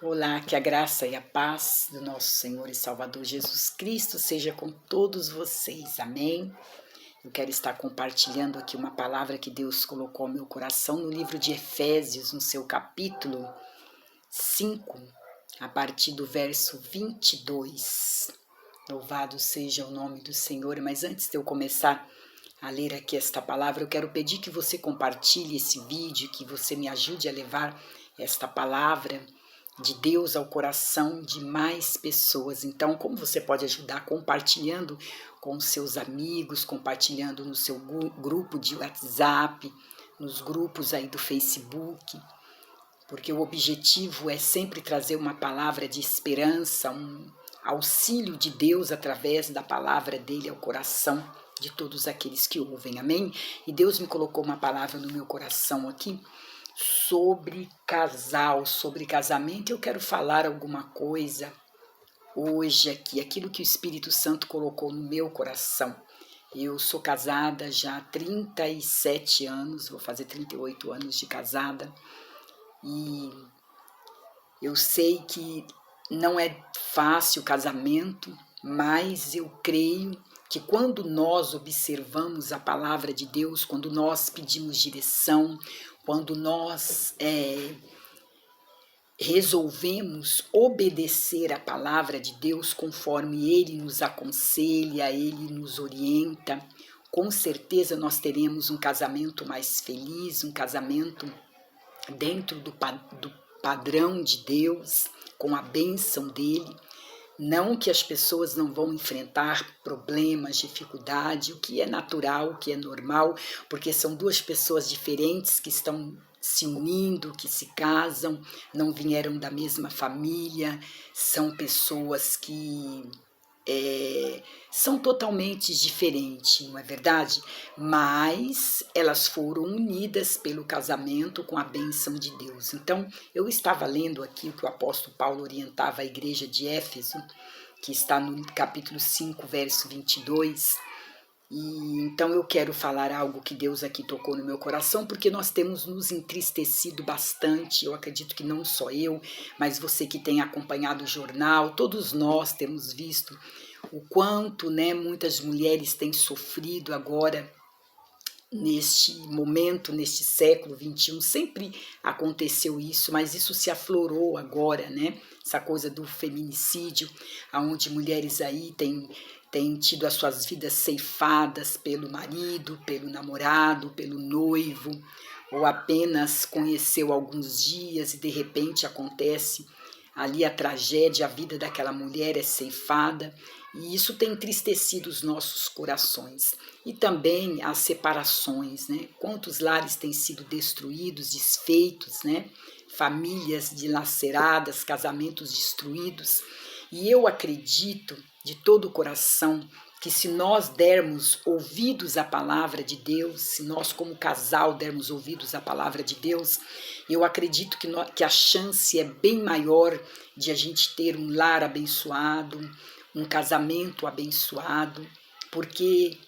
Olá, que a graça e a paz do nosso Senhor e Salvador Jesus Cristo seja com todos vocês, amém? Eu quero estar compartilhando aqui uma palavra que Deus colocou no meu coração no livro de Efésios, no seu capítulo 5, a partir do verso 22. Louvado seja o nome do Senhor, mas antes de eu começar a ler aqui esta palavra, eu quero pedir que você compartilhe esse vídeo, que você me ajude a levar esta palavra de Deus ao coração de mais pessoas. Então, como você pode ajudar? Compartilhando com seus amigos, compartilhando no seu grupo de WhatsApp, nos grupos aí do Facebook, porque o objetivo é sempre trazer uma palavra de esperança, um auxílio de Deus através da palavra dele ao coração de todos aqueles que ouvem, amém? E Deus me colocou uma palavra no meu coração aqui, sobre casal, sobre casamento. Eu quero falar alguma coisa hoje aqui, aquilo que o Espírito Santo colocou no meu coração. Eu sou casada já há 37 anos, vou fazer 38 anos de casada, e eu sei que não é fácil o casamento, mas eu creio que quando nós observamos a palavra de Deus, quando nós pedimos direção, quando nós resolvemos obedecer a palavra de Deus conforme Ele nos aconselha, Ele nos orienta, com certeza nós teremos um casamento mais feliz, um casamento dentro do padrão de Deus, com a bênção dEle. Não que as pessoas não vão enfrentar problemas, dificuldade, o que é natural, o que é normal, porque são duas pessoas diferentes que estão se unindo, que se casam, não vieram da mesma família, são pessoas que são totalmente diferentes, não é verdade? Mas elas foram unidas pelo casamento com a bênção de Deus. Então, eu estava lendo aqui o que o apóstolo Paulo orientava a igreja de Éfeso, que está no capítulo 5, verso 22, e então eu quero falar algo que Deus aqui tocou no meu coração, porque nós temos nos entristecido bastante. Eu acredito que não só eu, mas você que tem acompanhado o jornal, todos nós temos visto o quanto, muitas mulheres têm sofrido agora neste momento, neste século XXI. Sempre aconteceu isso, mas isso se aflorou agora, essa coisa do feminicídio, onde mulheres aí têm tido as suas vidas ceifadas pelo marido, pelo namorado, pelo noivo, ou apenas conheceu alguns dias e de repente acontece ali a tragédia, a vida daquela mulher é ceifada, e isso tem entristecido os nossos corações. E também as separações, Quantos lares têm sido destruídos, desfeitos, Famílias dilaceradas, casamentos destruídos. E eu acredito de todo o coração que se nós dermos ouvidos à palavra de Deus, se nós como casal dermos ouvidos à palavra de Deus, eu acredito que a chance é bem maior de a gente ter um lar abençoado, um casamento abençoado, porque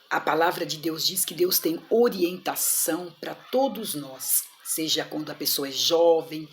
a palavra de Deus diz que Deus tem orientação para todos nós, seja quando a pessoa é jovem,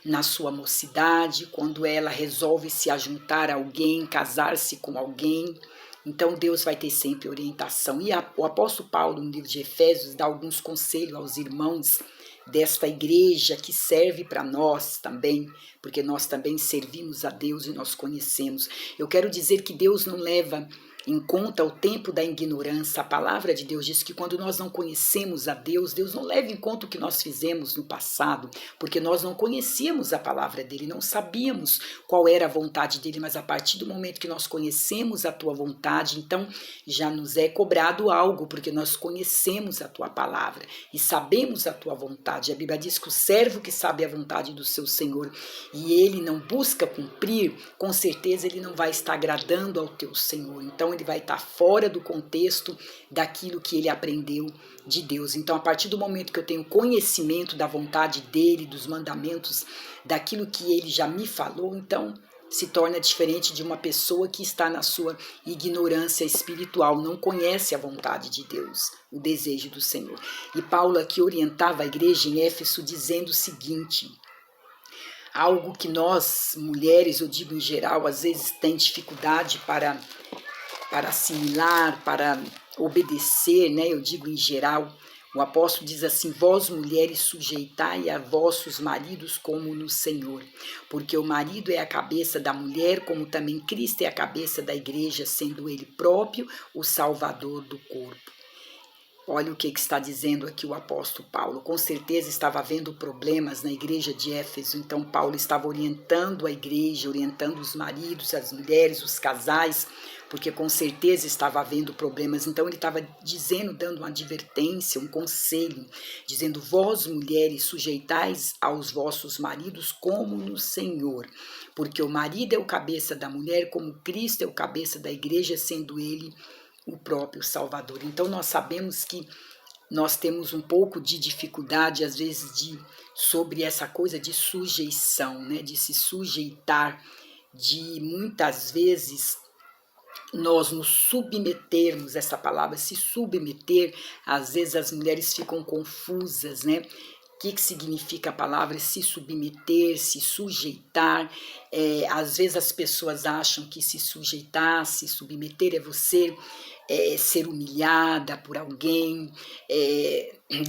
na sua mocidade, quando ela resolve se ajuntar a alguém, casar-se com alguém. Então Deus vai ter sempre orientação. E o apóstolo Paulo, no livro de Efésios, dá alguns conselhos aos irmãos desta igreja que serve para nós também, porque nós também servimos a Deus e nós conhecemos. Eu quero dizer que Deus não leva em conta o tempo da ignorância. A palavra de Deus diz que quando nós não conhecemos a Deus, Deus não leva em conta o que nós fizemos no passado, porque nós não conhecíamos a palavra dele, não sabíamos qual era a vontade dele, mas a partir do momento que nós conhecemos a tua vontade, então já nos é cobrado algo, porque nós conhecemos a tua palavra e sabemos a tua vontade. A Bíblia diz que o servo que sabe a vontade do seu Senhor e ele não busca cumprir, com certeza ele não vai estar agradando ao teu Senhor. Então ele vai estar fora do contexto daquilo que ele aprendeu de Deus. Então, a partir do momento que eu tenho conhecimento da vontade dele, dos mandamentos, daquilo que ele já me falou, então se torna diferente de uma pessoa que está na sua ignorância espiritual, não conhece a vontade de Deus, o desejo do Senhor. E Paulo aqui orientava a igreja em Éfeso dizendo o seguinte: algo que nós, mulheres, eu digo em geral, às vezes tem dificuldade para assimilar, para obedecer, né? Eu digo em geral. O apóstolo diz assim: vós mulheres sujeitai a vossos maridos como no Senhor, porque o marido é a cabeça da mulher, como também Cristo é a cabeça da igreja, sendo ele próprio o salvador do corpo. Olha o que está dizendo aqui o apóstolo Paulo. Com certeza estava havendo problemas na igreja de Éfeso, então Paulo estava orientando a igreja, orientando os maridos, as mulheres, os casais, porque com certeza estava havendo problemas. Então ele estava dizendo, dando uma advertência, um conselho, dizendo: vós mulheres sujeitais aos vossos maridos como no Senhor, porque o marido é o cabeça da mulher, como Cristo é o cabeça da igreja, sendo ele o próprio Salvador. Então nós sabemos que nós temos um pouco de dificuldade às vezes sobre essa coisa de sujeição, né, de se sujeitar, de muitas vezes nós nos submetermos. Essa palavra se submeter, às vezes as mulheres ficam confusas, né? O que significa a palavra se submeter, se sujeitar? Às vezes as pessoas acham que se sujeitar, se submeter é você ser humilhada por alguém,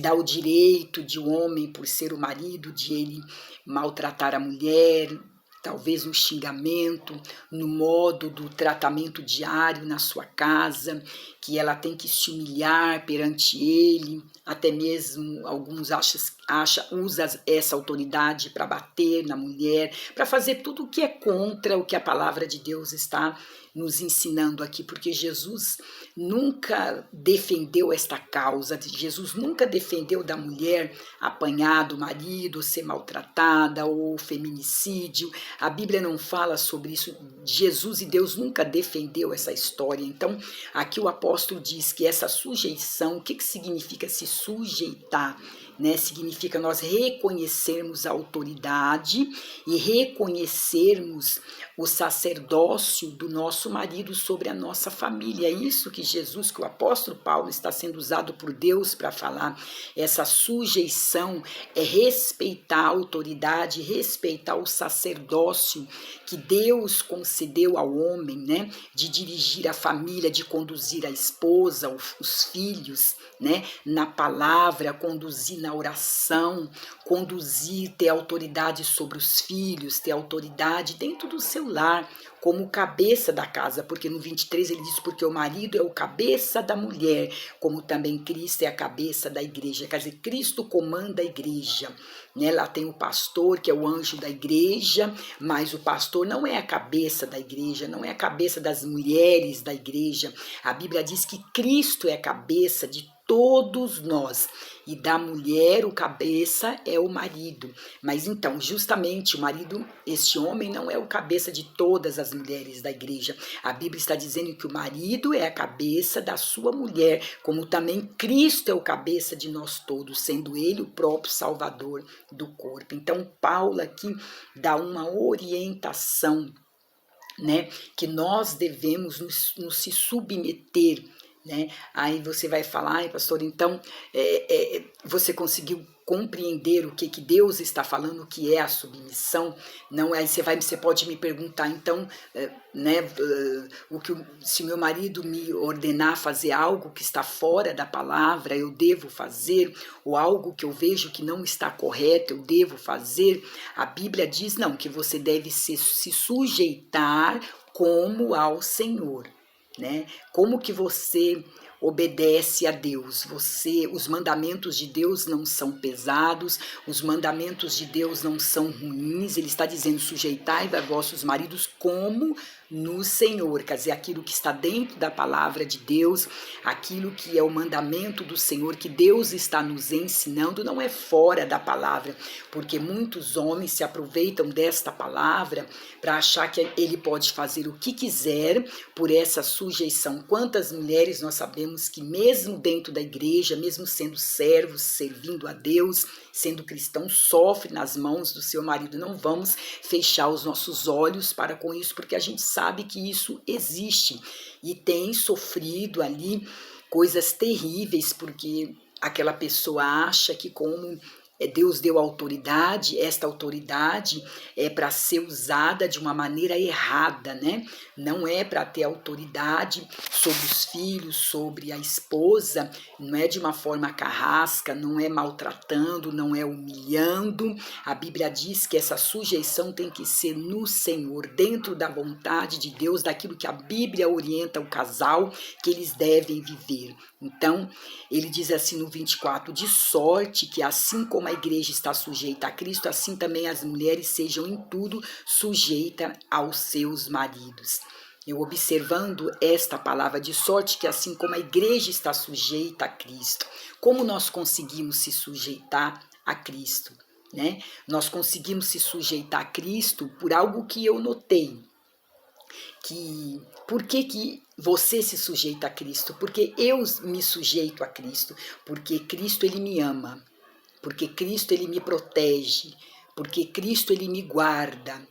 dar o direito de um homem, por ser o marido, de ele maltratar a mulher, talvez um xingamento, no modo do tratamento diário na sua casa, que ela tem que se humilhar perante ele, até mesmo alguns usam essa autoridade para bater na mulher, para fazer tudo o que é contra o que a palavra de Deus está nos ensinando aqui, porque Jesus nunca defendeu esta causa, Jesus nunca defendeu da mulher apanhar do marido, ser maltratada, ou feminicídio. A Bíblia não fala sobre isso. Jesus e Deus nunca defendeu essa história. Então, aqui o apóstolo diz que essa sujeição, o que significa se sujeitar? Né, significa nós reconhecermos a autoridade e reconhecermos o sacerdócio do nosso marido sobre a nossa família. É isso que Jesus, que o apóstolo Paulo está sendo usado por Deus para falar. Essa sujeição é respeitar a autoridade, respeitar o sacerdócio que Deus concedeu ao homem, né, de dirigir a família, de conduzir a esposa, os filhos, né, na palavra, conduzir na oração, conduzir, ter autoridade sobre os filhos, ter autoridade dentro do seu lar, como cabeça da casa, porque no 23 ele diz: porque o marido é o cabeça da mulher, como também Cristo é a cabeça da igreja. Quer dizer, Cristo comanda a igreja, né? Lá tem o pastor, que é o anjo da igreja, mas o pastor não é a cabeça da igreja, não é a cabeça das mulheres da igreja. A Bíblia diz que Cristo é a cabeça de todos nós, e da mulher o cabeça é o marido. Mas então, justamente o marido, este homem, não é o cabeça de todas as mulheres da igreja. A Bíblia está dizendo que o marido é a cabeça da sua mulher, como também Cristo é o cabeça de nós todos, sendo ele o próprio Salvador do corpo. Então Paulo aqui dá uma orientação, né, que nós devemos nos se submeter, né? Aí você vai falar: ai, pastor, então você conseguiu compreender o que Deus está falando, o que é a submissão? Não, aí você pode me perguntar, então, né, se o meu marido me ordenar fazer algo que está fora da palavra, eu devo fazer, ou algo que eu vejo que não está correto, eu devo fazer? A Bíblia diz não, que você deve se sujeitar como ao Senhor, né? Como que você obedece a Deus? Os mandamentos de Deus não são pesados, os mandamentos de Deus não são ruins. Ele está dizendo: sujeitai a vossos maridos como no Senhor, quer dizer, aquilo que está dentro da palavra de Deus, aquilo que é o mandamento do Senhor, que Deus está nos ensinando, não é fora da palavra, porque muitos homens se aproveitam desta palavra para achar que ele pode fazer o que quiser por essa sujeição. Quantas mulheres nós sabemos que mesmo dentro da igreja, mesmo sendo servos, servindo a Deus, sendo cristãos, sofrem nas mãos do seu marido? Não vamos fechar os nossos olhos para com isso, porque a gente sabe que isso existe e tem sofrido ali coisas terríveis, porque aquela pessoa acha que como Deus deu autoridade, esta autoridade é para ser usada de uma maneira errada, né? Não é para ter autoridade sobre os filhos, sobre a esposa, não é de uma forma carrasca, não é maltratando, não é humilhando. A Bíblia diz que essa sujeição tem que ser no Senhor, dentro da vontade de Deus, daquilo que a Bíblia orienta o casal que eles devem viver. Então, ele diz assim no 24, de sorte que assim como a igreja está sujeita a Cristo, assim também as mulheres sejam em tudo sujeitas aos seus maridos. Eu observando esta palavra, de sorte que assim como a igreja está sujeita a Cristo, como nós conseguimos se sujeitar a Cristo, né? Nós conseguimos se sujeitar a Cristo por algo que eu notei. Por que você se sujeita a Cristo? Porque eu me sujeito a Cristo, porque Cristo ele me ama, porque Cristo ele me protege, porque Cristo ele me guarda,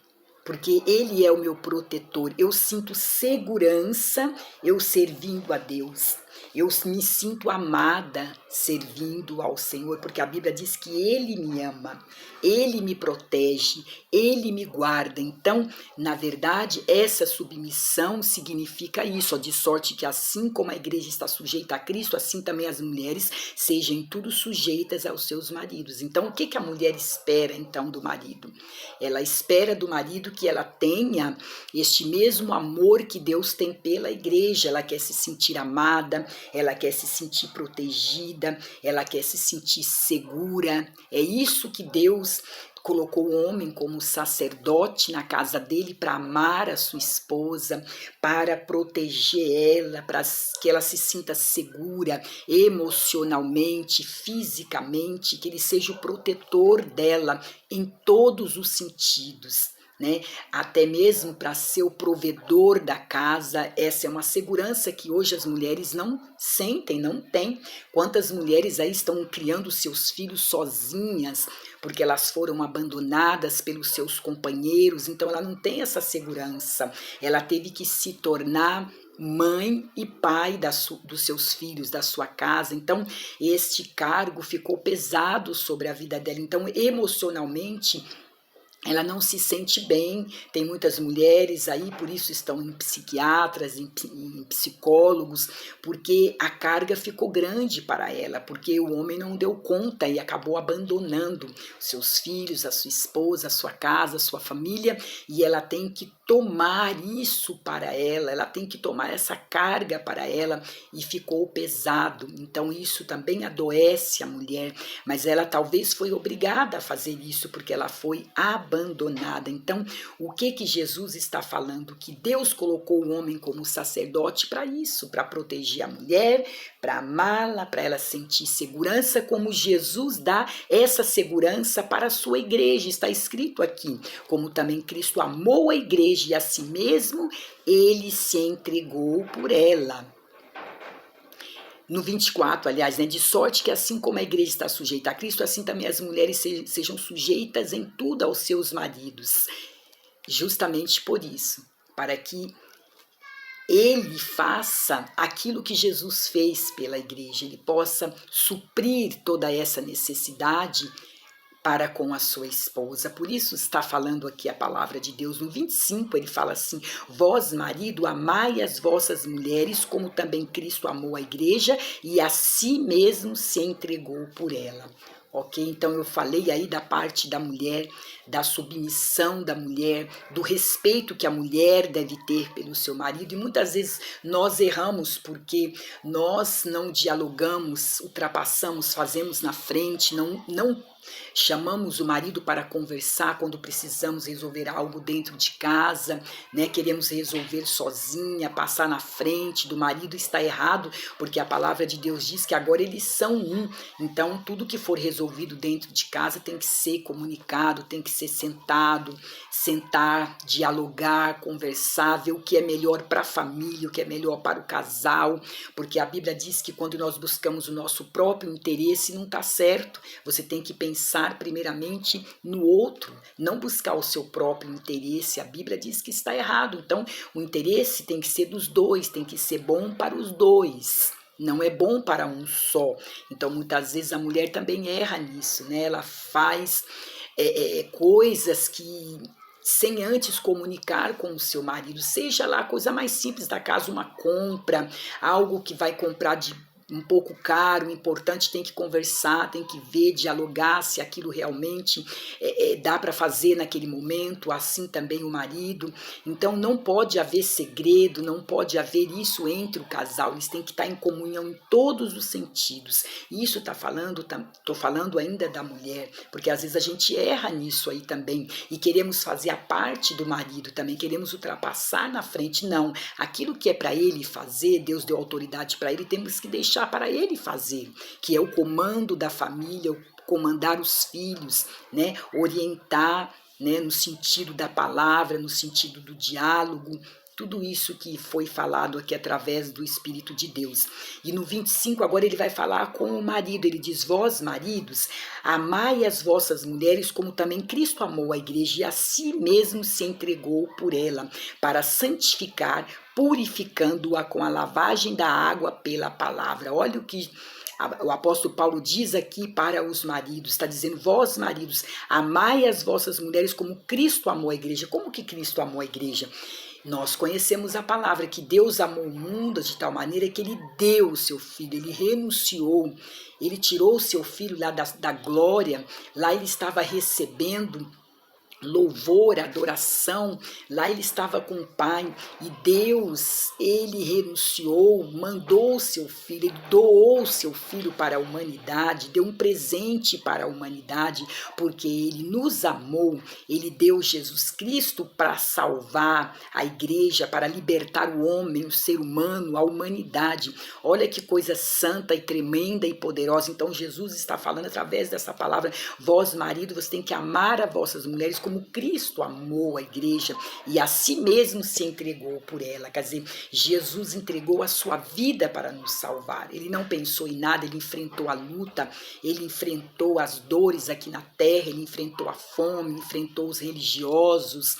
porque ele é o meu protetor. Eu sinto segurança eu servindo a Deus. Eu me sinto amada servindo ao Senhor, porque a Bíblia diz que Ele me ama, Ele me protege, Ele me guarda. Então, na verdade, essa submissão significa isso, ó, de sorte que assim como a igreja está sujeita a Cristo, assim também as mulheres sejam em tudo sujeitas aos seus maridos. Então, o que a mulher espera, então, do marido? Ela espera do marido que ela tenha este mesmo amor que Deus tem pela igreja. Ela quer se sentir amada, ela quer se sentir protegida, ela quer se sentir segura. É isso que Deus colocou o homem como sacerdote na casa dele para amar a sua esposa, para proteger ela, para que ela se sinta segura emocionalmente, fisicamente, que ele seja o protetor dela em todos os sentidos. Né? Até mesmo para ser o provedor da casa. Essa é uma segurança que hoje as mulheres não sentem, não têm. Quantas mulheres aí estão criando seus filhos sozinhas, porque elas foram abandonadas pelos seus companheiros, então ela não tem essa segurança. Ela teve que se tornar mãe e pai dos seus filhos, da sua casa. Então este cargo ficou pesado sobre a vida dela. Então emocionalmente ela não se sente bem. Tem muitas mulheres aí, por isso estão em psiquiatras, em psicólogos, porque a carga ficou grande para ela, porque o homem não deu conta e acabou abandonando seus filhos, a sua esposa, a sua casa, a sua família, e ela tem que tomar isso para ela, ela tem que tomar essa carga para ela, e ficou pesado. Então isso também adoece a mulher, mas ela talvez foi obrigada a fazer isso, porque ela foi abandonada. Então, o que Jesus está falando? Que Deus colocou o homem como sacerdote para isso, para proteger a mulher, para amá-la, para ela sentir segurança, como Jesus dá essa segurança para a sua igreja. Está escrito aqui, como também Cristo amou a igreja e a si mesmo, ele se entregou por ela. No 24, aliás, né, de sorte que assim como a igreja está sujeita a Cristo, assim também as mulheres sejam sujeitas em tudo aos seus maridos. Justamente por isso, para que ele faça aquilo que Jesus fez pela igreja, ele possa suprir toda essa necessidade para com a sua esposa. Por isso está falando aqui a palavra de Deus. No 25 ele fala assim: vós, marido, amai as vossas mulheres, como também Cristo amou a igreja e a si mesmo se entregou por ela. Ok? Então eu falei aí da parte da mulher, da submissão da mulher, do respeito que a mulher deve ter pelo seu marido, e muitas vezes nós erramos porque nós não dialogamos, ultrapassamos, fazemos na frente, não chamamos o marido para conversar quando precisamos resolver algo dentro de casa, né? Queremos resolver sozinha, passar na frente do marido. Está errado, porque a palavra de Deus diz que agora eles são um. Então tudo que for resolvido dentro de casa tem que ser comunicado, tem que ser sentar, dialogar, conversar, ver o que é melhor para a família, o que é melhor para o casal, porque a Bíblia diz que quando nós buscamos o nosso próprio interesse não está certo. Você tem que pensar primeiramente no outro, não buscar o seu próprio interesse. A Bíblia diz que está errado. Então o interesse tem que ser dos dois, tem que ser bom para os dois. não é bom para um só. Então, muitas vezes a mulher também erra nisso, né? Ela faz coisas que sem antes comunicar com o seu marido, seja lá a coisa mais simples da casa, uma compra, algo que vai comprar de um pouco caro, importante, tem que conversar, tem que ver, dialogar se aquilo realmente dá para fazer naquele momento, assim também o marido. Então não pode haver segredo, não pode haver isso entre o casal, eles têm que estar em comunhão em todos os sentidos. E isso estou falando ainda da mulher, porque às vezes a gente erra nisso aí também, e queremos fazer a parte do marido também, queremos ultrapassar na frente. Não, aquilo que é para ele fazer, Deus deu autoridade para ele, temos que deixar para ele fazer, que é o comando da família, comandar os filhos, né? Orientar, né? No sentido da palavra, no sentido do diálogo, tudo isso que foi falado aqui através do Espírito de Deus. E no 25 agora ele vai falar com o marido, ele diz: vós maridos, amai as vossas mulheres como também Cristo amou a igreja e a si mesmo se entregou por ela, para santificar, purificando-a com a lavagem da água pela palavra. Olha o que o apóstolo Paulo diz aqui para os maridos, está dizendo: vós maridos, amai as vossas mulheres como Cristo amou a igreja. Como que Cristo amou a igreja? Nós conhecemos a palavra que Deus amou o mundo de tal maneira que ele deu o seu filho, ele renunciou, ele tirou o seu filho lá da glória, lá ele estava recebendo louvor, adoração, lá ele estava com o Pai, e Deus, ele renunciou, mandou o seu filho, ele doou o seu filho para a humanidade, deu um presente para a humanidade, porque ele nos amou, ele deu Jesus Cristo para salvar a igreja, para libertar o homem, o ser humano, a humanidade. Olha que coisa santa e tremenda e poderosa. Então Jesus está falando através dessa palavra: vós marido, você tem que amar as vossas mulheres como Cristo amou a igreja e a si mesmo se entregou por ela. Quer dizer, Jesus entregou a sua vida para nos salvar. Ele não pensou em nada, ele enfrentou a luta, ele enfrentou as dores aqui na terra, ele enfrentou a fome, enfrentou os religiosos.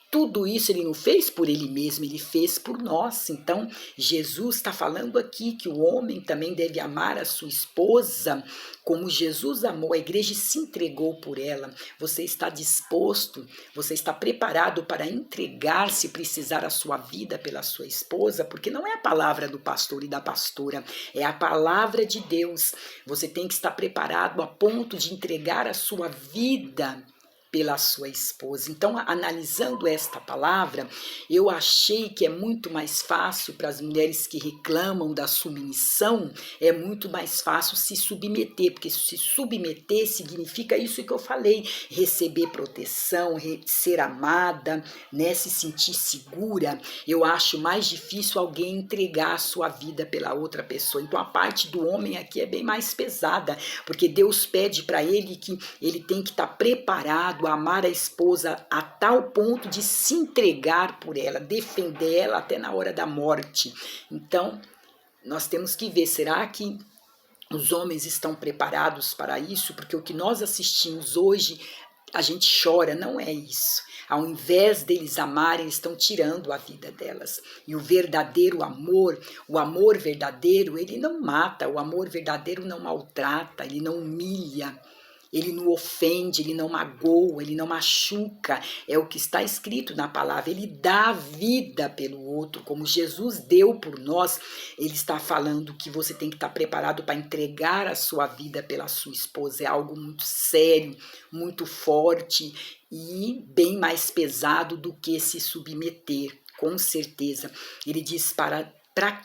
Tudo isso ele não fez por ele mesmo, ele fez por nós. Então, Jesus está falando aqui que o homem também deve amar a sua esposa como Jesus amou a igreja e se entregou por ela. Você está disposto, você está preparado para entregar, se precisar, a sua vida pela sua esposa? Porque não é a palavra do pastor e da pastora, é a palavra de Deus. Você tem que estar preparado a ponto de entregar a sua vida pela sua esposa. Então, analisando esta palavra, eu achei que é muito mais fácil para as mulheres que reclamam da submissão, é muito mais fácil se submeter, porque se submeter significa isso que eu falei: receber proteção, ser amada, né, se sentir segura. Eu acho mais difícil alguém entregar a sua vida pela outra pessoa. Então, a parte do homem aqui é bem mais pesada, porque Deus pede para ele que ele tem que estar preparado a amar a esposa a tal ponto de se entregar por ela, defender ela até na hora da morte. Então, nós temos que ver, será que os homens estão preparados para isso? Porque o que nós assistimos hoje, a gente chora, não é isso. Ao invés deles amarem, estão tirando a vida delas. E o verdadeiro amor, o amor verdadeiro, ele não mata, o amor verdadeiro não maltrata, ele não humilha, ele não ofende, ele não magoa, ele não machuca. É o que está escrito na palavra. Ele dá vida pelo outro, como Jesus deu por nós. Ele está falando que você tem que estar preparado para entregar a sua vida pela sua esposa. É algo muito sério, muito forte e bem mais pesado do que se submeter, com certeza. Ele diz para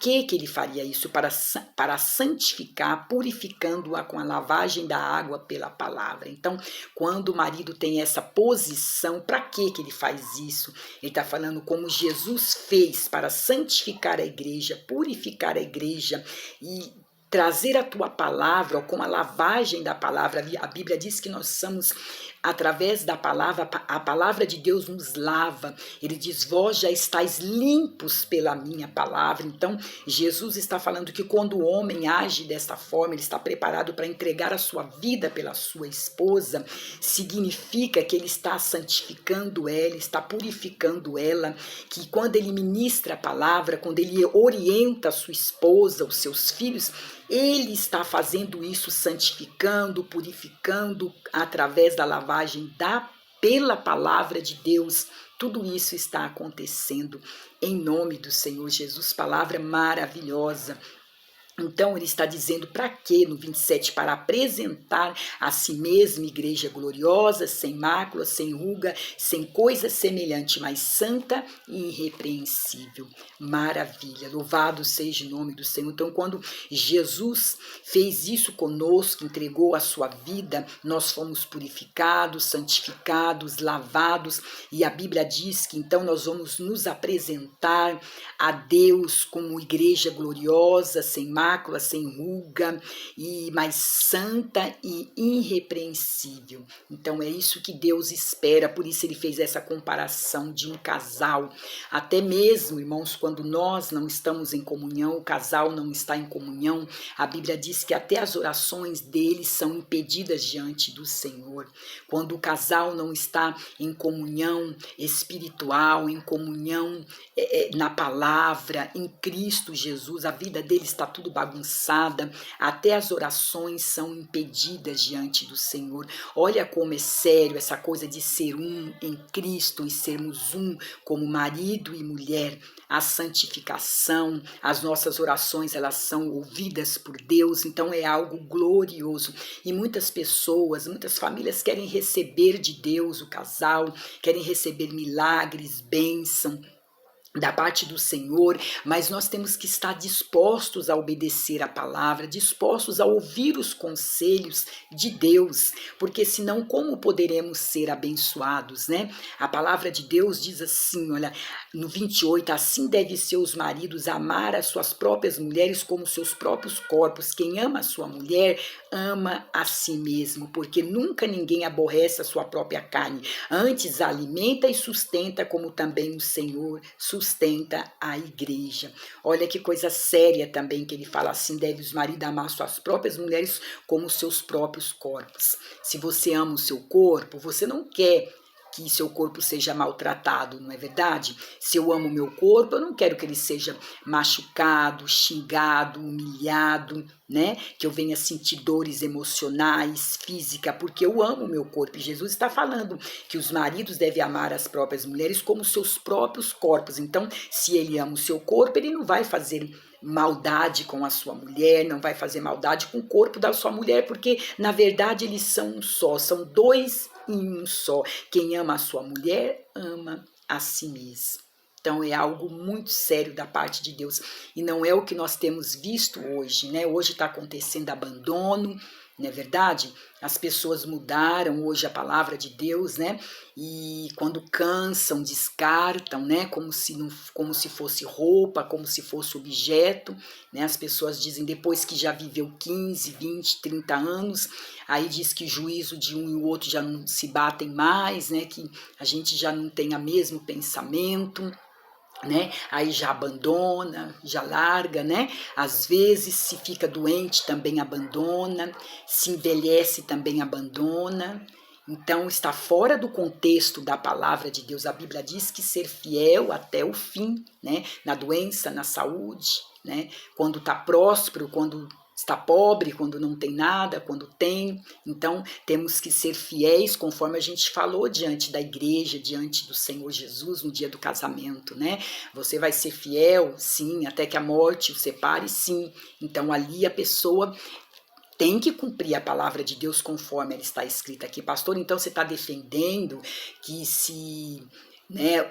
que ele faria isso? Para santificar, purificando-a com a lavagem da água pela palavra. Então, quando o marido tem essa posição, para que ele faz isso? Ele está falando como Jesus fez para santificar a igreja, purificar a igreja e trazer a tua palavra, ó, com a lavagem da palavra. A Bíblia diz que nós somos, através da palavra, a palavra de Deus nos lava. Ele diz, vós já estáis limpos pela minha palavra. Então, Jesus está falando que quando o homem age desta forma, ele está preparado para entregar a sua vida pela sua esposa, significa que ele está santificando ela, está purificando ela, que quando ele ministra a palavra, quando ele orienta a sua esposa, os seus filhos, ele está fazendo isso, santificando, purificando, através da lavagem pela palavra de Deus. Tudo isso está acontecendo em nome do Senhor Jesus, palavra maravilhosa. Então ele está dizendo para quê no 27? Para apresentar a si mesma igreja gloriosa, sem mácula, sem ruga, sem coisa semelhante, mas santa e irrepreensível. Maravilha, louvado seja o nome do Senhor. Então quando Jesus fez isso conosco, entregou a sua vida, nós fomos purificados, santificados, lavados, e a Bíblia diz que então nós vamos nos apresentar a Deus como igreja gloriosa, sem mácula, sem ruga, mas santa e irrepreensível. Então é isso que Deus espera, por isso ele fez essa comparação de um casal. Até mesmo, irmãos, quando nós não estamos em comunhão, o casal não está em comunhão, a Bíblia diz que até as orações deles são impedidas diante do Senhor. Quando o casal não está em comunhão espiritual, em comunhão na palavra, em Cristo Jesus, a vida dele está tudo bagunçada, até as orações são impedidas diante do Senhor. Olha como é sério essa coisa de ser um em Cristo e sermos um como marido e mulher. A santificação, as nossas orações, elas são ouvidas por Deus, então é algo glorioso. E muitas pessoas, muitas famílias querem receber de Deus o casal, querem receber milagres, bênção da parte do Senhor, mas nós temos que estar dispostos a obedecer a palavra, dispostos a ouvir os conselhos de Deus, porque senão como poderemos ser abençoados, né? A palavra de Deus diz assim, olha, no 28, assim devem ser os maridos amar as suas próprias mulheres como seus próprios corpos. Quem ama a sua mulher, ama a si mesmo, porque nunca ninguém aborrece a sua própria carne, antes a alimenta e sustenta, como também o Senhor sustenta a igreja. Olha que coisa séria também que ele fala assim, deve os maridos amar suas próprias mulheres como seus próprios corpos. Se você ama o seu corpo, você não quer que seu corpo seja maltratado, não é verdade? Se eu amo o meu corpo, eu não quero que ele seja machucado, xingado, humilhado, né? Que eu venha sentir dores emocionais, física, porque eu amo o meu corpo. E Jesus está falando que os maridos devem amar as próprias mulheres como seus próprios corpos. Então, se ele ama o seu corpo, ele não vai fazer maldade com a sua mulher, não vai fazer maldade com o corpo da sua mulher, porque na verdade eles são um só, são dois em um só. Quem ama a sua mulher, ama a si mesmo. Então é algo muito sério da parte de Deus e não é o que nós temos visto hoje, né? Hoje está acontecendo abandono, não é verdade? As pessoas mudaram hoje a palavra de Deus, né? E quando cansam, descartam, né? Como se fosse roupa, como se fosse objeto, né? As pessoas dizem, depois que já viveu 15, 20, 30 anos, aí diz que o juízo de um e o outro já não se batem mais, né? Que a gente já não tem o mesmo pensamento, né? Aí já abandona, já larga, né? Às vezes se fica doente também abandona, se envelhece também abandona. Então está fora do contexto da palavra de Deus. A Bíblia diz que ser fiel até o fim, né? Na doença, na saúde, né? Quando está próspero, quando está pobre, quando não tem nada, quando tem. Então, temos que ser fiéis, conforme a gente falou, diante da igreja, diante do Senhor Jesus, no dia do casamento, né? Você vai ser fiel, sim, até que a morte o separe, sim. Então, ali a pessoa tem que cumprir a palavra de Deus conforme ela está escrita aqui. Pastor, então você está defendendo que se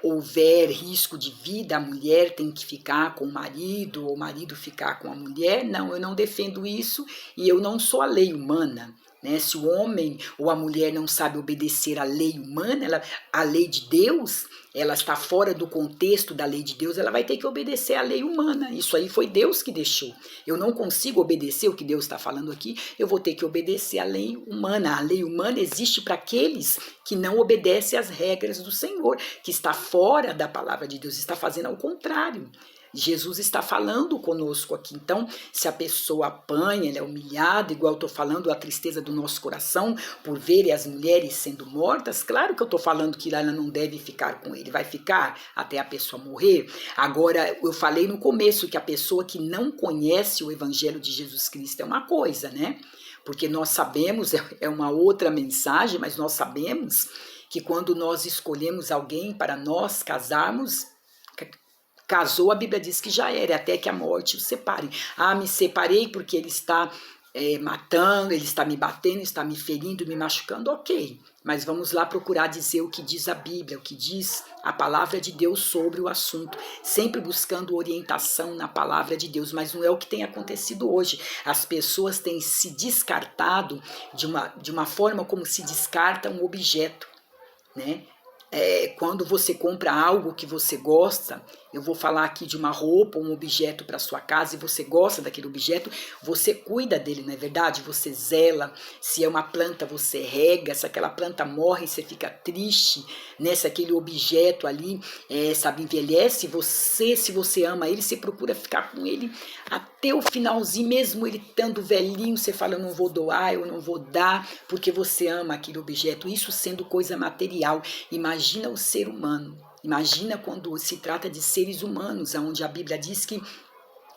houver risco de vida, a mulher tem que ficar com o marido, ou o marido ficar com a mulher? Não, eu não defendo isso e eu não sou a lei humana. né? Se o homem ou a mulher não sabe obedecer à lei humana, a lei de Deus, ela está fora do contexto da lei de Deus, ela vai ter que obedecer à lei humana. Isso aí foi Deus que deixou. Eu não consigo obedecer o que Deus está falando aqui, eu vou ter que obedecer à lei humana. A lei humana existe para aqueles que não obedecem às regras do Senhor, que está fora da palavra de Deus, está fazendo ao contrário. Jesus está falando conosco aqui. Então, se a pessoa apanha, ela é humilhada, igual eu estou falando, a tristeza do nosso coração por ver as mulheres sendo mortas, claro que eu estou falando que ela não deve ficar com ele, vai ficar até a pessoa morrer. Agora, eu falei no começo que a pessoa que não conhece o Evangelho de Jesus Cristo é uma coisa, né? Porque nós sabemos, é uma outra mensagem, mas nós sabemos que quando nós escolhemos alguém para nós casarmos, casou, a Bíblia diz que já era, até que a morte o separe. Ah, me separei porque ele está matando, ele está me batendo, está me ferindo, me machucando, ok. Mas vamos lá procurar dizer o que diz a Bíblia, o que diz a palavra de Deus sobre o assunto, sempre buscando orientação na palavra de Deus, mas não é o que tem acontecido hoje. As pessoas têm se descartado de uma forma como se descarta um objeto, né? Quando você compra algo que você gosta, eu vou falar aqui de uma roupa, um objeto para sua casa, e você gosta daquele objeto, você cuida dele, não é verdade? Você zela, se é uma planta, você rega, se aquela planta morre, você fica triste, né? Se aquele objeto ali, envelhece, se você ama ele, você procura ficar com ele até o finalzinho, mesmo ele estando velhinho, você fala, eu não vou doar, eu não vou dar, porque você ama aquele objeto, isso sendo coisa material. Imagina o ser humano. Imagina quando se trata de seres humanos, onde a Bíblia diz que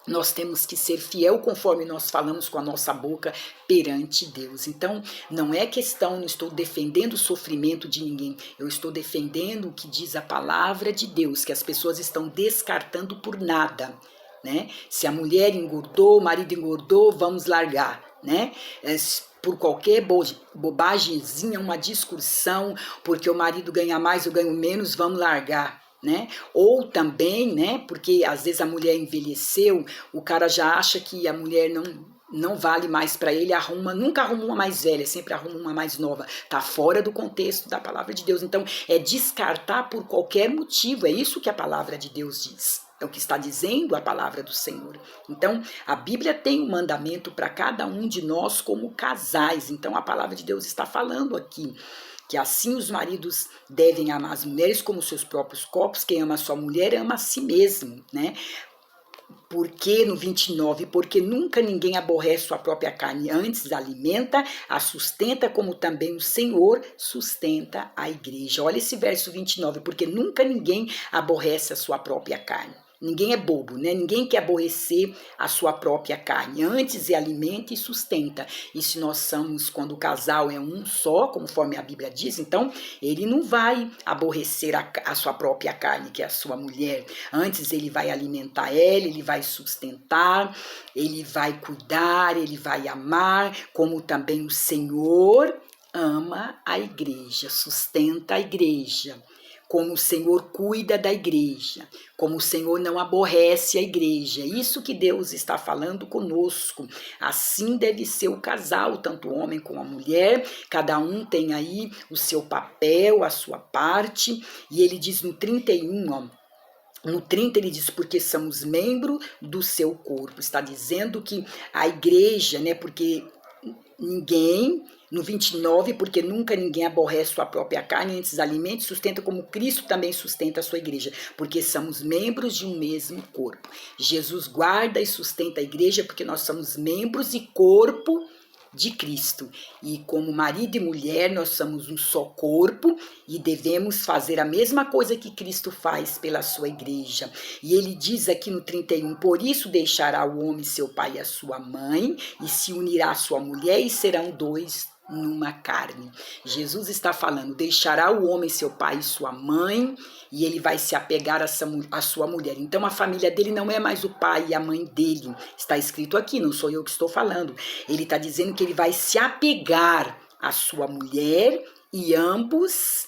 nós temos que ser fiel conforme nós falamos com a nossa boca perante Deus. Então, não é questão, não estou defendendo o sofrimento de ninguém, eu estou defendendo o que diz a palavra de Deus, que as pessoas estão descartando por nada, né? Se a mulher engordou, o marido engordou, vamos largar, né? Por qualquer bobagemzinha, uma discussão, porque o marido ganha mais, eu ganho menos, vamos largar, né? Ou também, né, porque às vezes a mulher envelheceu, o cara já acha que a mulher não vale mais para ele, nunca arruma uma mais velha, sempre arruma uma mais nova, tá fora do contexto da palavra de Deus. Então, é descartar por qualquer motivo, é isso que a palavra de Deus diz. É o que está dizendo a palavra do Senhor. Então, a Bíblia tem um mandamento para cada um de nós como casais. Então, a palavra de Deus está falando aqui que assim os maridos devem amar as mulheres como seus próprios corpos. Quem ama a sua mulher ama a si mesmo, né? Porque no 29, porque nunca ninguém aborrece sua própria carne, antes alimenta, a sustenta, como também o Senhor sustenta a igreja. Olha esse verso 29, porque nunca ninguém aborrece a sua própria carne. Ninguém é bobo, né? Ninguém quer aborrecer a sua própria carne. Antes alimenta e sustenta. E se nós somos, quando o casal é um só, conforme a Bíblia diz, então ele não vai aborrecer a sua própria carne, que é a sua mulher. Antes ele vai alimentar ela, ele vai sustentar, ele vai cuidar, ele vai amar, como também o Senhor ama a igreja, sustenta a igreja. Como o Senhor cuida da igreja, como o Senhor não aborrece a igreja. Isso que Deus está falando conosco. Assim deve ser o casal, tanto o homem como a mulher. Cada um tem aí o seu papel, a sua parte. E ele diz no 31, ó. No 30 ele diz, porque somos membros do seu corpo. Está dizendo que a igreja, né, porque ninguém... No 29, porque nunca ninguém aborrece sua própria carne, antes alimenta e sustenta como Cristo também sustenta a sua igreja, porque somos membros de um mesmo corpo. Jesus guarda e sustenta a igreja porque nós somos membros e corpo de Cristo. E como marido e mulher, nós somos um só corpo e devemos fazer a mesma coisa que Cristo faz pela sua igreja. E ele diz aqui no 31, por isso deixará o homem seu pai e a sua mãe e se unirá à sua mulher e serão dois numa carne. Jesus está falando, deixará o homem seu pai e sua mãe e ele vai se apegar a sua mulher. Então a família dele não é mais o pai e a mãe dele, está escrito aqui, não sou eu que estou falando. Ele está dizendo que ele vai se apegar à sua mulher e ambos,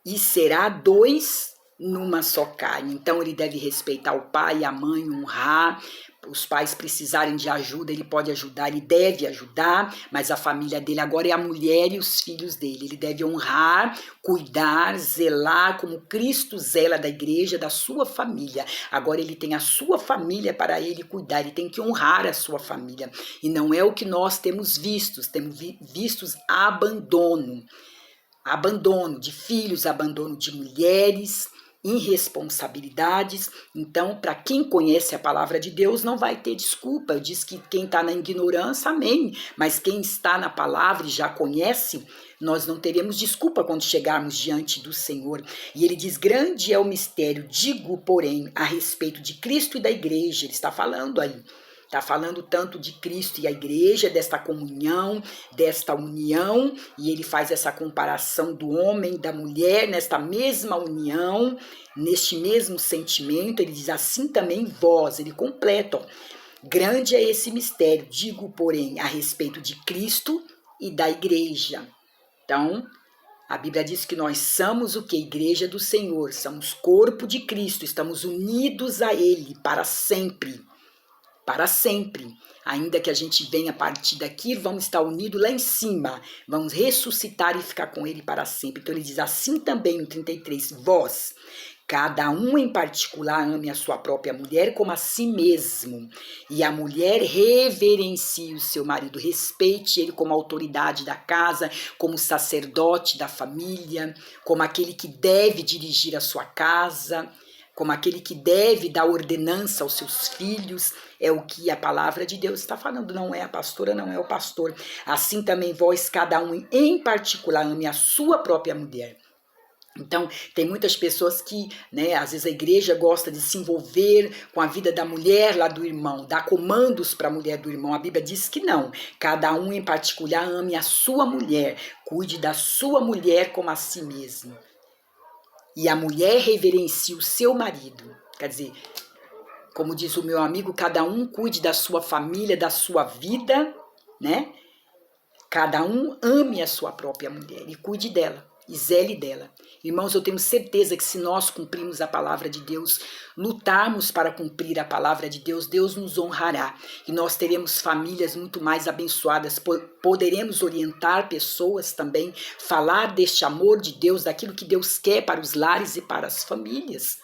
e será dois numa só carne. Então ele deve respeitar o pai e a mãe, honrar, os pais precisarem de ajuda, ele pode ajudar, ele deve ajudar, mas a família dele agora é a mulher e os filhos dele. Ele deve honrar, cuidar, zelar, como Cristo zela da igreja, da sua família. Agora ele tem a sua família para ele cuidar, ele tem que honrar a sua família. E não é o que nós temos vistos abandono de filhos, abandono de mulheres, irresponsabilidades. Então, para quem conhece a palavra de Deus, não vai ter desculpa. Eu disse que quem está na ignorância, amém. Mas quem está na palavra e já conhece, nós não teremos desculpa quando chegarmos diante do Senhor. E ele diz, grande é o mistério, digo, porém, a respeito de Cristo e da igreja. Ele está falando aí. Está falando tanto de Cristo e a igreja, desta comunhão, desta união, e ele faz essa comparação do homem e da mulher nesta mesma união, neste mesmo sentimento. Ele diz assim também vós, ele completa. Ó, grande é esse mistério, digo, porém, a respeito de Cristo e da igreja. Então, a Bíblia diz que nós somos o que? Igreja do Senhor, somos corpo de Cristo, estamos unidos a Ele para sempre. Para sempre, ainda que a gente venha partir daqui, vamos estar unidos lá em cima, vamos ressuscitar e ficar com ele para sempre. Então ele diz assim também no 33, vós, cada um em particular ame a sua própria mulher como a si mesmo, e a mulher reverencie o seu marido, respeite ele como autoridade da casa, como sacerdote da família, como aquele que deve dirigir a sua casa, como aquele que deve dar ordenança aos seus filhos. É o que a palavra de Deus está falando, não é a pastora, não é o pastor. Assim também vós, cada um em particular, ame a sua própria mulher. Então, tem muitas pessoas que, às vezes a igreja gosta de se envolver com a vida da mulher lá do irmão, dar comandos para a mulher do irmão. A Bíblia diz que não. Cada um em particular ame a sua mulher, cuide da sua mulher como a si mesmo. E a mulher reverencia o seu marido. Quer dizer, como diz o meu amigo, cada um cuide da sua família, da sua vida, né? Cada um ame a sua própria mulher e cuide dela, e zele dela. Irmãos, eu tenho certeza que se nós cumprirmos a palavra de Deus, lutarmos para cumprir a palavra de Deus, Deus nos honrará. E nós teremos famílias muito mais abençoadas, poderemos orientar pessoas também, falar deste amor de Deus, daquilo que Deus quer para os lares e para as famílias.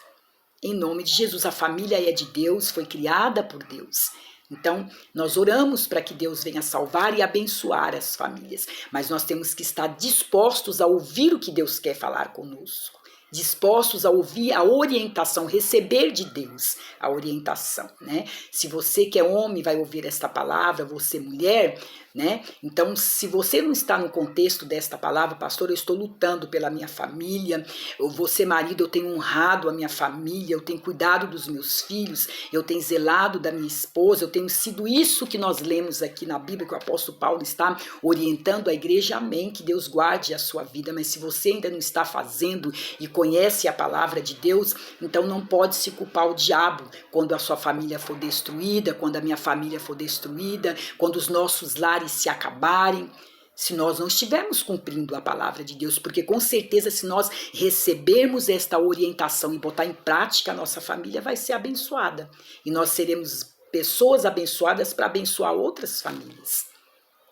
Em nome de Jesus, a família é de Deus, foi criada por Deus. Então, nós oramos para que Deus venha salvar e abençoar as famílias, mas nós temos que estar dispostos a ouvir o que Deus quer falar conosco, dispostos a ouvir a orientação, receber de Deus a orientação, né? Se você que é homem vai ouvir esta palavra, você mulher, né? Então, se você não está no contexto desta palavra, pastor, eu estou lutando pela minha família, você marido, eu tenho honrado a minha família, eu tenho cuidado dos meus filhos, eu tenho zelado da minha esposa, eu tenho sido isso que nós lemos aqui na Bíblia, que o apóstolo Paulo está orientando a igreja, amém, que Deus guarde a sua vida. Mas se você ainda não está fazendo e conhece a palavra de Deus, então não pode se culpar o diabo quando a sua família for destruída, quando a minha família for destruída, quando os nossos lares se acabarem, se nós não estivermos cumprindo a palavra de Deus, porque com certeza se nós recebermos esta orientação e botar em prática, a nossa família vai ser abençoada e nós seremos pessoas abençoadas para abençoar outras famílias.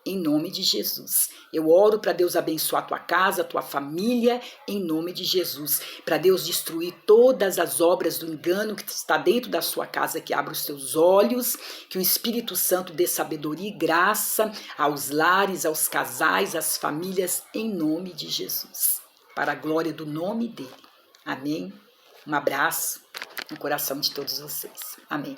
Em nome de Jesus. Eu oro para Deus abençoar a tua casa, a tua família, em nome de Jesus. Para Deus destruir todas as obras do engano que está dentro da sua casa, que abra os teus olhos, que o Espírito Santo dê sabedoria e graça aos lares, aos casais, às famílias, em nome de Jesus. Para a glória do nome dele. Amém? Um abraço no coração de todos vocês. Amém.